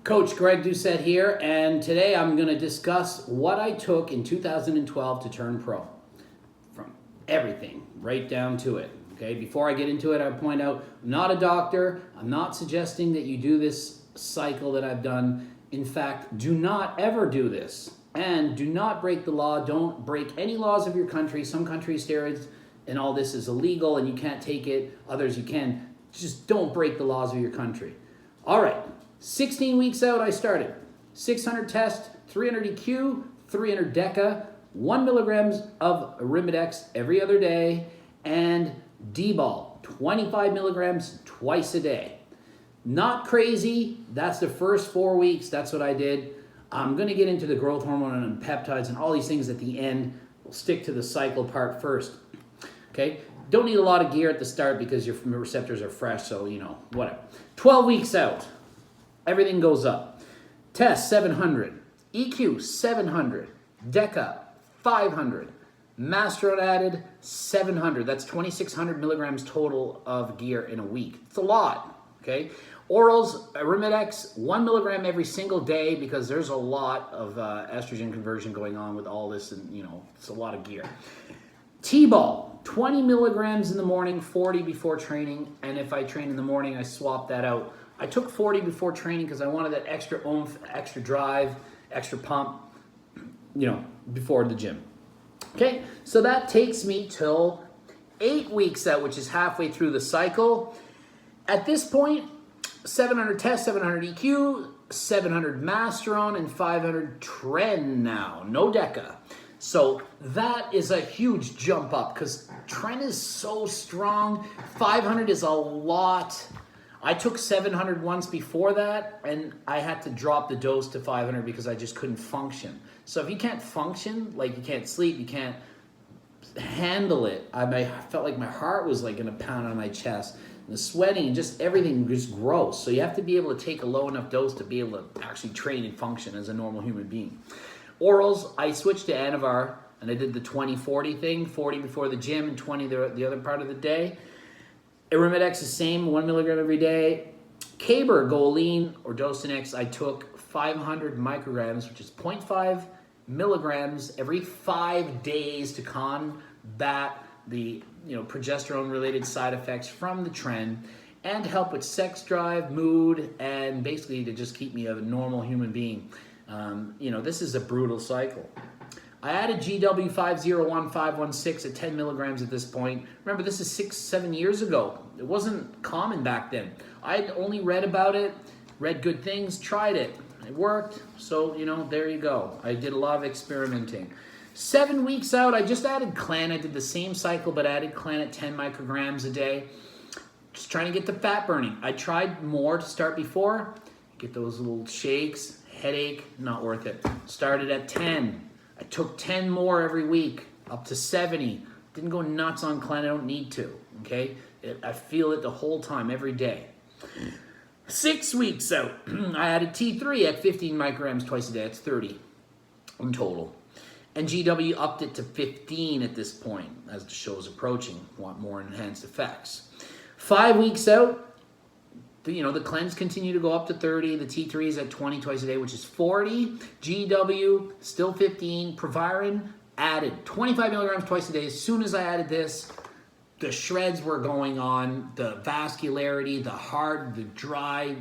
Coach Greg Doucette here, and today I'm going to discuss what I took in 2012 to turn pro. From everything, right down to it. Okay, before I get into it, I'll point out, I'm not a doctor. I'm not suggesting that you do this cycle that I've done. In fact, do not ever do this. And do not break the law. Don't break any laws of your country. Some countries, steroids and all this is illegal and you can't take it. Others you can. Just don't break the laws of your country. All right. 16 weeks out, I started. 600 test, 300 EQ, 300 DECA, 1 milligrams of Diuretics every other day, and D-ball, 25 milligrams twice a day. Not crazy. That's the first 4 weeks. That's what I did. I'm going to get into the growth hormone and peptides and all these things at the end. We'll stick to the cycle part first. Okay? Don't need a lot of gear at the start because your receptors are fresh, so, whatever. 12 weeks out. Everything goes up. Test, 700. EQ, 700. DECA, 500. Masteron added, 700. That's 2,600 milligrams total of gear in a week. It's a lot, okay? Orals, Diuretics, 1 milligram every single day because there's a lot of estrogen conversion going on with all this and, it's a lot of gear. T-ball, 20 milligrams in the morning, 40 before training, and if I train in the morning, I swap that out. I took 40 before training because I wanted that extra oomph, extra drive, extra pump, before the gym. Okay, so that takes me till 8 weeks out, which is halfway through the cycle. At this point, 700 test, 700 EQ, 700 Masteron, and 500 Tren now. No DECA. So that is a huge jump up because Tren is so strong. 500 is a lot. I took 700 once before that, and I had to drop the dose to 500 because I just couldn't function. So if you can't function, like you can't sleep, you can't handle it, I felt like my heart was like going to pound on my chest. And the sweating and just everything was gross. So you have to be able to take a low enough dose to be able to actually train and function as a normal human being. Orals, I switched to Anavar, and I did the 20-40 thing, 40 before the gym and 20 the other part of the day. Diuretics the same, 1 milligram every day. Caber, Goline, or Dostinex, I took 500 micrograms, which is 0.5 milligrams every 5 days to combat the progesterone-related side effects from the Tren and help with sex drive, mood, and basically to just keep me a normal human being. This is a brutal cycle. I added GW501516 at 10 milligrams at this point. Remember, this is 6-7 years ago. It wasn't common back then. I'd only read about it, read good things, tried it. It worked, so, there you go. I did a lot of experimenting. 7 weeks out, I just added Clan. I did the same cycle, but added Clan at 10 micrograms a day. Just trying to get the fat burning. I tried more to start before. Get those little shakes, headache, not worth it. Started at 10. I took 10 more every week, up to 70. Didn't go nuts on Clan, I don't need to, okay? I feel it the whole time, every day. 6 weeks out, I added T3 at 15 micrograms twice a day. That's 30 in total. And GW upped it to 15 at this point, as the show's approaching. Want more enhanced effects. 5 weeks out, the cleanse continue to go up to 30. The T3 is at 20 twice a day, which is 40. GW, still 15. Proviron, added 25 milligrams twice a day. As soon as I added this, the shreds were going on. The vascularity, the hard, the dry,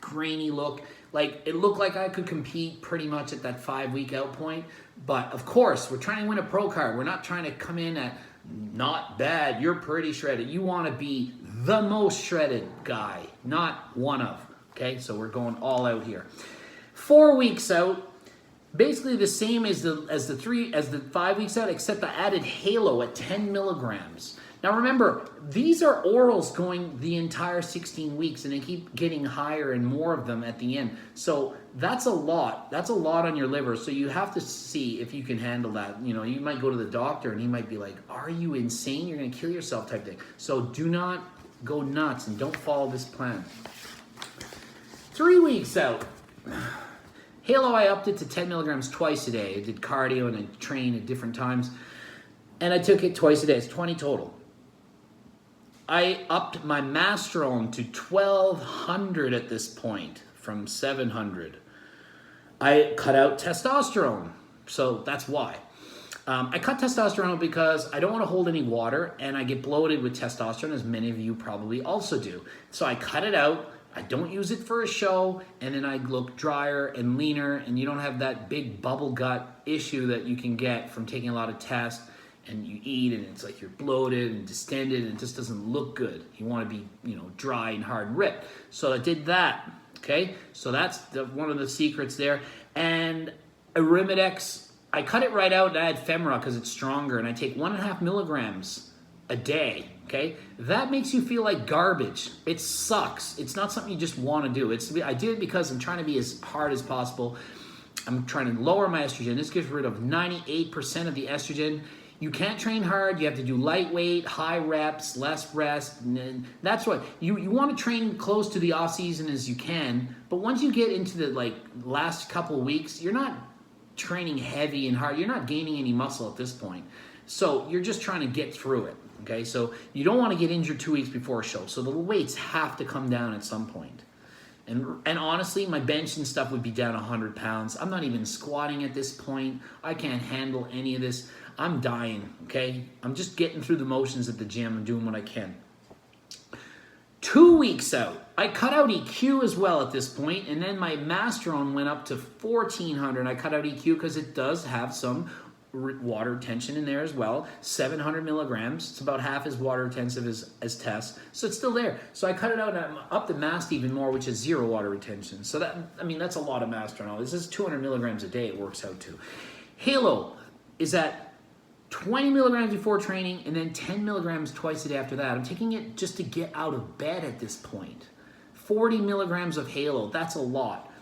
grainy look. Like, it looked like I could compete pretty much at that 5 week out point. But, of course, we're trying to win a pro card. We're not trying to come in at not bad, you're pretty shredded. You want to be the most shredded guy, not one of. Okay, so we're going all out here. 4 weeks out, basically the same as the 5 weeks out, except I added Halo at 10 milligrams. Now remember, these are orals going the entire 16 weeks, and they keep getting higher and more of them at the end. So that's a lot. That's a lot on your liver. So you have to see if you can handle that. You might go to the doctor, and he might be like, "Are you insane? You're going to kill yourself," type thing. So do not go nuts and don't follow this plan. 3 weeks out. Halo, I upped it to 10 milligrams twice a day. I did cardio and I trained at different times. And I took it twice a day. It's 20 total. I upped my Masteron to 1,200 at this point from 700. I cut out testosterone, so that's why. I cut testosterone out because I don't want to hold any water, and I get bloated with testosterone, as many of you probably also do. So I cut it out. I don't use it for a show, and then I look drier and leaner, and you don't have that big bubble gut issue that you can get from taking a lot of test, and you eat, and it's like you're bloated and distended, and it just doesn't look good. You want to be, dry and hard and ripped. So I did that, okay? So that's one of the secrets there. And Diuretics, I cut it right out and I add Femra because it's stronger, and I take 1.5 milligrams a day, okay? That makes you feel like garbage. It sucks. It's not something you just want to do. I did it because I'm trying to be as hard as possible. I'm trying to lower my estrogen. This gets rid of 98% of the estrogen. You can't train hard. You have to do lightweight, high reps, less rest. And that's what you want to train close to the off season as you can. But once you get into the last couple of weeks, you're not training heavy and hard. You're not gaining any muscle at this point. So you're just trying to get through it. Okay, so you don't want to get injured 2 weeks before a show. So the weights have to come down at some point. And honestly, my bench and stuff would be down 100 pounds. I'm not even squatting at this point. I can't handle any of this. I'm dying, okay? I'm just getting through the motions at the gym and doing what I can. 2 weeks out, I cut out EQ as well at this point, and then my Masteron went up to 1,400. I cut out EQ because it does have some water retention in there as well. 700 milligrams. It's about half as water intensive as Test, so it's still there. So I cut it out and I'm up the Mast even more, which is 0 water retention. So that's a lot of Masteron. This is 200 milligrams a day. It works out to. Halo is at 20 milligrams before training, and then 10 milligrams twice a day after that. I'm taking it just to get out of bed at this point. 40 milligrams of Halo, that's a lot.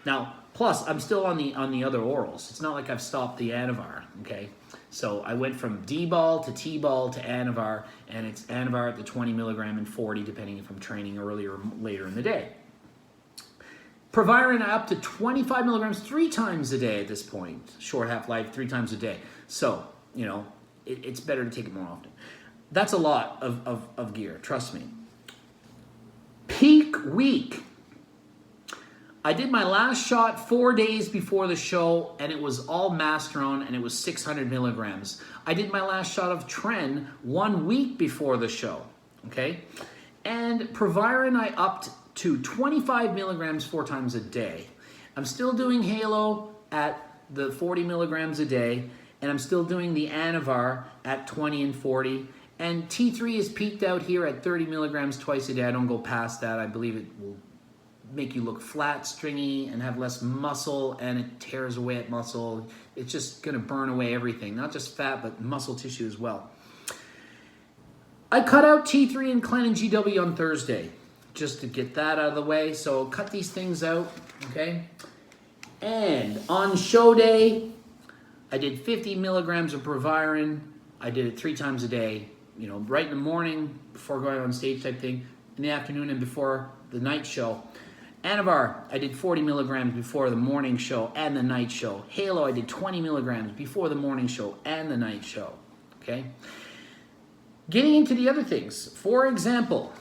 Now, plus, I'm still on the other orals. It's not like I've stopped the Anavar, okay? So I went from D-ball to T-ball to Anavar, and it's Anavar at the 20 milligram and 40, depending if I'm training earlier or later in the day. Proviron up to 25 milligrams 3 times a day at this point. Short half-life, 3 times a day. So, it's better to take it more often. That's a lot of gear, trust me. Peak week. I did my last shot 4 days before the show, and it was all Masteron, and it was 600 milligrams. I did my last shot of Tren 1 week before the show, okay? And Proviron I upped to 25 milligrams 4 times a day. I'm still doing Halo at the 40 milligrams a day, and I'm still doing the Anavar at 20 and 40. And T3 is peaked out here at 30 milligrams twice a day. I don't go past that. I believe it will make you look flat, stringy, and have less muscle, and it tears away at muscle. It's just gonna burn away everything, not just fat, but muscle tissue as well. I cut out T3 and Clen and GW on Thursday, just to get that out of the way. So cut these things out, okay? And on show day, I did 50 milligrams of Proviron. I did it 3 times a day, right in the morning before going on stage type thing, in the afternoon and before the night show. Anavar, I did 40 milligrams before the morning show and the night show. Halo, I did 20 milligrams before the morning show and the night show, okay? Getting into the other things, for example,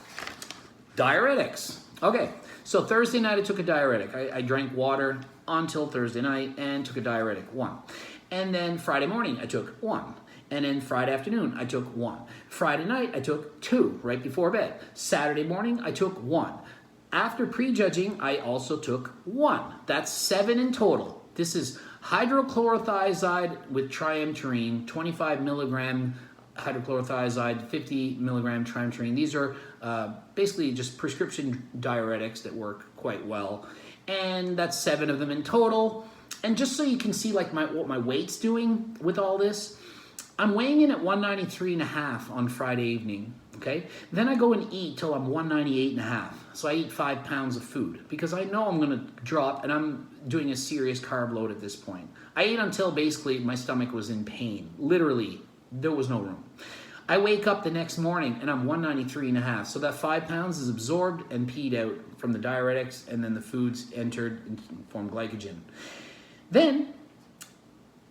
diuretics. Okay, so Thursday night I took a diuretic. I drank water until Thursday night and took a diuretic, 1. And then Friday morning I took 1. And then Friday afternoon I took 1. Friday night I took 2 right before bed. Saturday morning I took 1. After prejudging, I also took 1. That's 7 in total. This is hydrochlorothiazide with triamterene, 25 milligram hydrochlorothiazide, 50 milligram triamterene. These are basically just prescription diuretics that work quite well. And that's 7 of them in total. And just so you can see what my weight's doing with all this, I'm weighing in at 193.5 on Friday evening, okay? Then I go and eat till I'm 198.5. So I eat 5 pounds of food because I know I'm gonna drop, and I'm doing a serious carb load at this point. I ate until basically my stomach was in pain. Literally, there was no room. I wake up the next morning and I'm 193.5. So that 5 pounds is absorbed and peed out from the diuretics, and then the foods entered and formed glycogen. Then,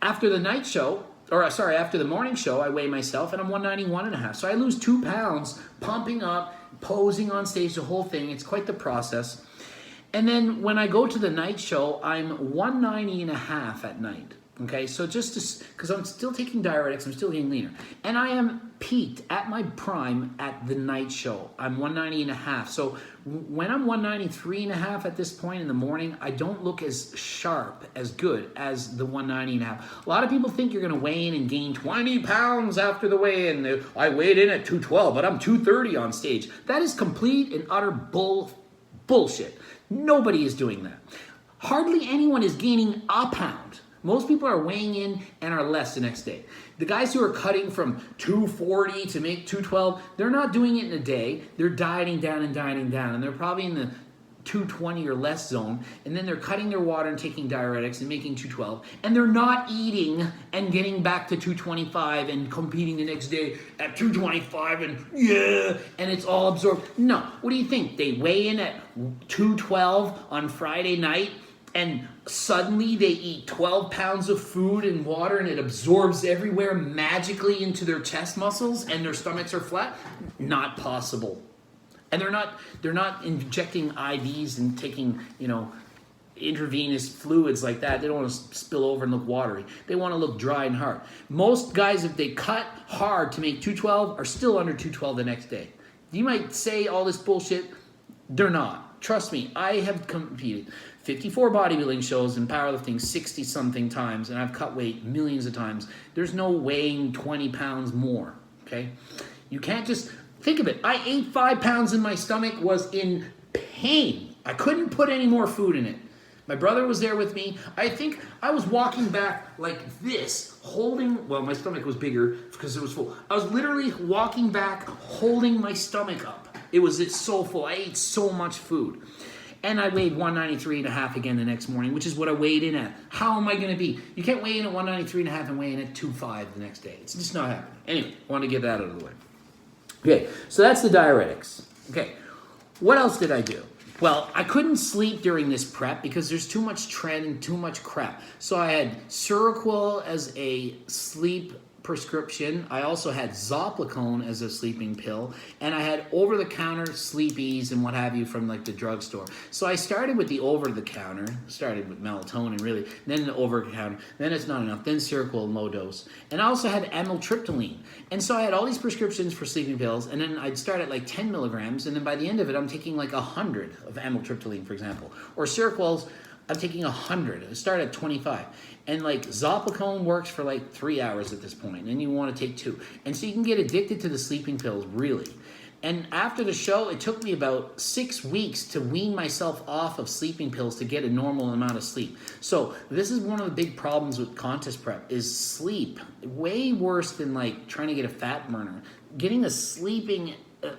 after the night show, after the morning show, I weigh myself and I'm 191.5. So I lose 2 pounds, pumping up, posing on stage, the whole thing. It's quite the process. And then when I go to the night show, I'm 190.5 at night. Okay, so just because I'm still taking diuretics, I'm still getting leaner. And I am peaked at my prime at the night show. I'm 190.5. So when I'm 193.5 at this point in the morning, I don't look as sharp, as good as the 190.5. A lot of people think you're going to weigh in and gain 20 pounds after the weigh-in. I weighed in at 212, but I'm 230 on stage. That is complete and utter bullshit. Nobody is doing that. Hardly anyone is gaining a pound. Most people are weighing in and are less the next day. The guys who are cutting from 240 to make 212, they're not doing it in a day. They're dieting down, and they're probably in the 220 or less zone, and then they're cutting their water and taking diuretics and making 212, and they're not eating and getting back to 225 and competing the next day at 225 and it's all absorbed. No, what do you think? They weigh in at 212 on Friday night, and suddenly they eat 12 pounds of food and water and it absorbs everywhere magically into their chest muscles and their stomachs are flat? Not possible. And they're not injecting IVs and taking, intravenous fluids like that. They don't want to spill over and look watery. They want to look dry and hard. Most guys, if they cut hard to make 212, are still under 212 the next day. You might say all this bullshit. They're not. Trust me, I have competed 54 bodybuilding shows and powerlifting 60-something times, and I've cut weight millions of times. There's no weighing 20 pounds more, okay? You can't just... Think of it. I ate 5 pounds and my stomach was in pain. I couldn't put any more food in it. My brother was there with me. I think I was walking back like this, holding... Well, my stomach was bigger because it was full. I was literally walking back, holding my stomach up. It's so full. I ate so much food. And I weighed 193.5 again the next morning, which is what I weighed in at. How am I going to be? You can't weigh in at 193.5 and weigh in at 2.5 the next day. It's just not happening. Anyway, I want to get that out of the way. Okay, so that's the diuretics. Okay, what else did I do? Well, I couldn't sleep during this prep because there's too much tren and too much crap. So I had Seroquel as a sleep prescription. I also had Zopiclone as a sleeping pill, and I had over-the-counter Sleepies and what have you from like the drugstore. So I started with the over-the-counter, started with melatonin really, then the over-the-counter, then it's not enough, then Seroquel low dose. And I also had amitriptyline. And so I had all these prescriptions for sleeping pills, and then I'd start at like 10 milligrams, and then by the end of it, I'm taking like 100 of amitriptyline, for example. Or Seroquel's, I'm taking 100. I start at 25. And like Zopiclone works for like 3 hours at this point, and you want to take 2. And so you can get addicted to the sleeping pills, really. And after the show, it took me about 6 weeks to wean myself off of sleeping pills to get a normal amount of sleep. So this is one of the big problems with contest prep is sleep. Way worse than like trying to get a fat burner. Getting a sleeping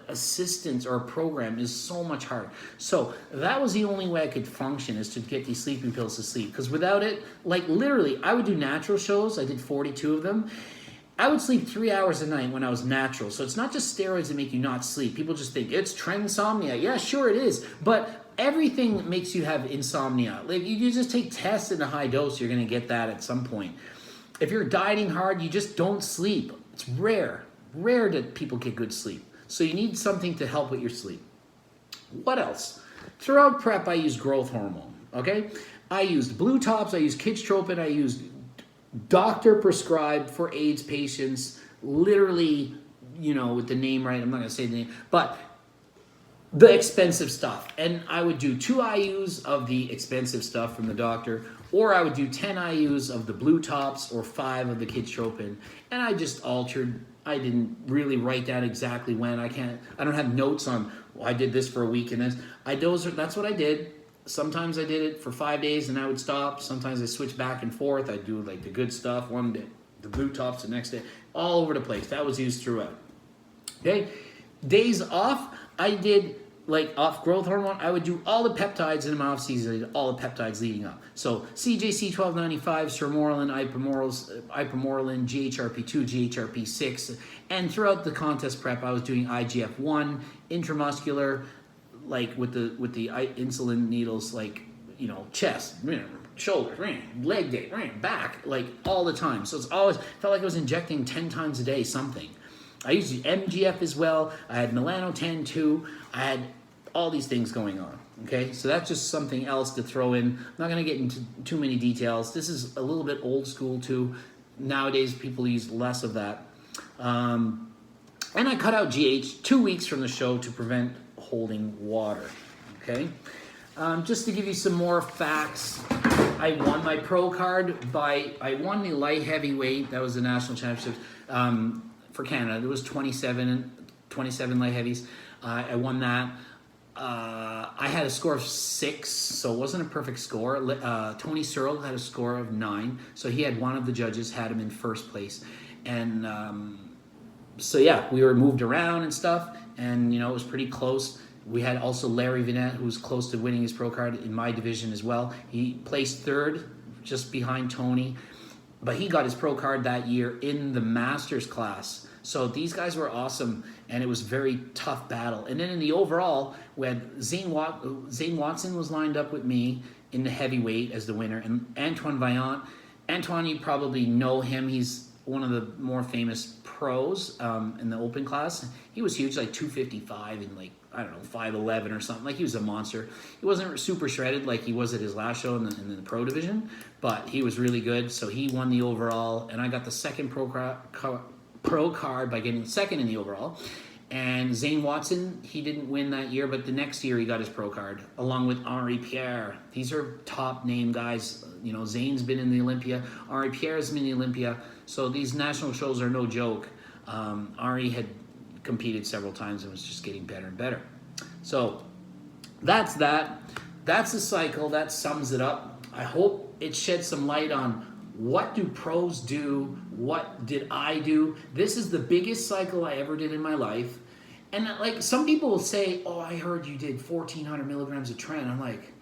assistance or a program is so much harder. So that was the only way I could function, is to get these sleeping pills to sleep. Because without it, like literally, I would do natural shows. I did 42 of them. I would sleep 3 hours a night when I was natural. So it's not just steroids that make you not sleep. People just think it's transomnia. Yeah, sure it is. But everything makes you have insomnia. Like you just take tests in a high dose, you're going to get that at some point. If you're dieting hard, you just don't sleep. It's rare that people get good sleep. So you need something to help with your sleep. What else? Throughout prep, I used growth hormone, okay? I used blue tops, I used Kitchtropin, I used doctor prescribed for AIDS patients, literally, with the name right, I'm not gonna say the name, but the expensive stuff. And I would do 2 IUs of the expensive stuff from the doctor, or I would do 10 IUs of the blue tops or 5 of the Kitchtropin, and I just altered. I didn't really write down exactly when. I don't have notes on, I did this for a week and this. That's what I did. Sometimes I did it for 5 days and I would stop. Sometimes I switched back and forth. I'd do like the good stuff one day, the blue tops the next day, all over the place. That was used throughout. Okay, days off, I did like off growth hormone. I would do all the peptides in my off season. I did all the peptides leading up. So CJC 1295, Sermorelin, Ipamorelin, GHRP2, GHRP6, and throughout the contest prep, I was doing IGF-1, intramuscular, like with the insulin needles, like chest, shoulders, leg day, back, like all the time. So it's always felt like I was injecting 10 times a day something. I used MGF as well. I had melanotan too. I had all these things going on. Okay, so that's just something else to throw in. I'm not going to get into too many details. This is a little bit old school too. Nowadays, people use less of that. And I cut out GH 2 weeks from the show to prevent holding water. Okay, just to give you some more facts, I won my pro card I won the light heavyweight. That was the national championships for Canada. There was 27 light heavies. I won that. I had a score of 6, so it wasn't a perfect score. Tony Searle had a score of 9, so he had one of the judges had him in first place, and so yeah, we were moved around and stuff, and it was pretty close. We had also Larry Vinette, who was close to winning his pro card in my division as well. He placed 3rd, just behind Tony, but he got his pro card that year in the Masters class. So these guys were awesome, and it was a very tough battle. And then in the overall, we had Zane Watson was lined up with me in the heavyweight as the winner, and Antoine Vaillant. Antoine, you probably know him. He's one of the more famous pros in the open class. He was huge, like 255 and like, I don't know, 5'11 or something. Like, he was a monster. He wasn't super shredded like he was at his last show in the pro division, but he was really good. So he won the overall, and I got the second pro card by getting second in the overall. And Zane Watson, he didn't win that year, but the next year he got his pro card, along with Henri Pierre. These are top name guys. Zane's been in the Olympia. Henri Pierre's been in the Olympia. So these national shows are no joke. Henri had competed several times and was just getting better and better. So that's that. That's the cycle. That sums it up. I hope it sheds some light on what do pros do? What did I do? This is the biggest cycle I ever did in my life. And like, some people will say, oh, I heard you did 1,400 milligrams of Tren. I'm like,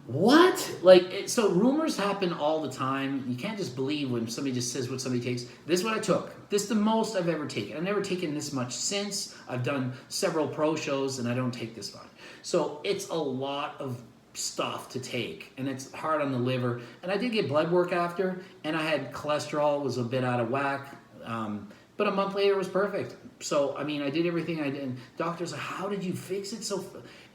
what? Like, so rumors happen all the time. You can't just believe when somebody just says what somebody takes. This is what I took. This is the most I've ever taken. I've never taken this much since. I've done several pro shows, and I don't take this much. So it's a lot of stuff to take, and it's hard on the liver. And I did get blood work after, and I had cholesterol was a bit out of whack, but a month later it was perfect. So I mean, I did everything I did, and doctors are, how did you fix it so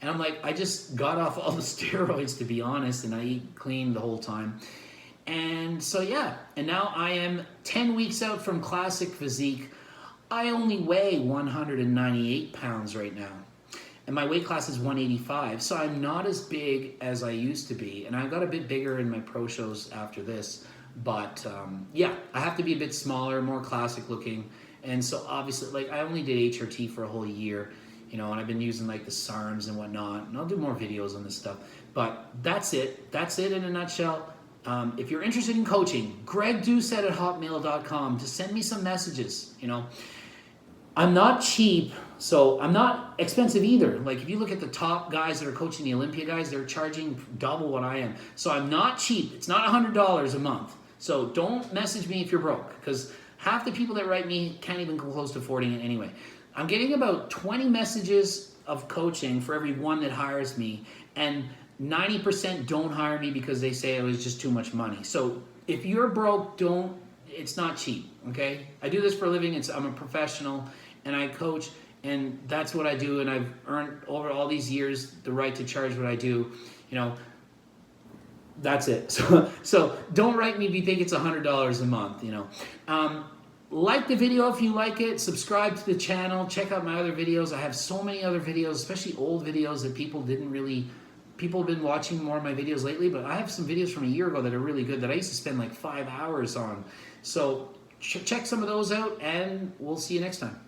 and I'm like, I just got off all the steroids, to be honest, and I eat clean the whole time. And so yeah, and now I am 10 weeks out from classic physique. I only weigh 198 pounds right now. And my weight class is 185, so I'm not as big as I used to be. And I got a bit bigger in my pro shows after this. But yeah, I have to be a bit smaller, more classic looking. And so obviously, like, I only did HRT for a whole year, and I've been using like the SARMs and whatnot. And I'll do more videos on this stuff. But that's it. That's it in a nutshell. If you're interested in coaching, gregdoucette@hotmail.com, to send me some messages. I'm not cheap, so I'm not expensive either. Like, if you look at the top guys that are coaching the Olympia guys, they're charging double what I am. So I'm not cheap. It's not $100 a month. So don't message me if you're broke, because half the people that write me can't even come close to affording it anyway. I'm getting about 20 messages of coaching for every one that hires me, and 90% don't hire me because they say it was just too much money. So if you're broke, it's not cheap, okay? I do this for a living. I'm a professional, and I coach, and that's what I do, and I've earned over all these years the right to charge what I do. That's it. So don't write me if you think it's $100 a month. Like the video if you like it. Subscribe to the channel. Check out my other videos. I have so many other videos, especially old videos that people have been watching more of my videos lately, but I have some videos from a year ago that are really good that I used to spend like 5 hours on. So check some of those out, and we'll see you next time.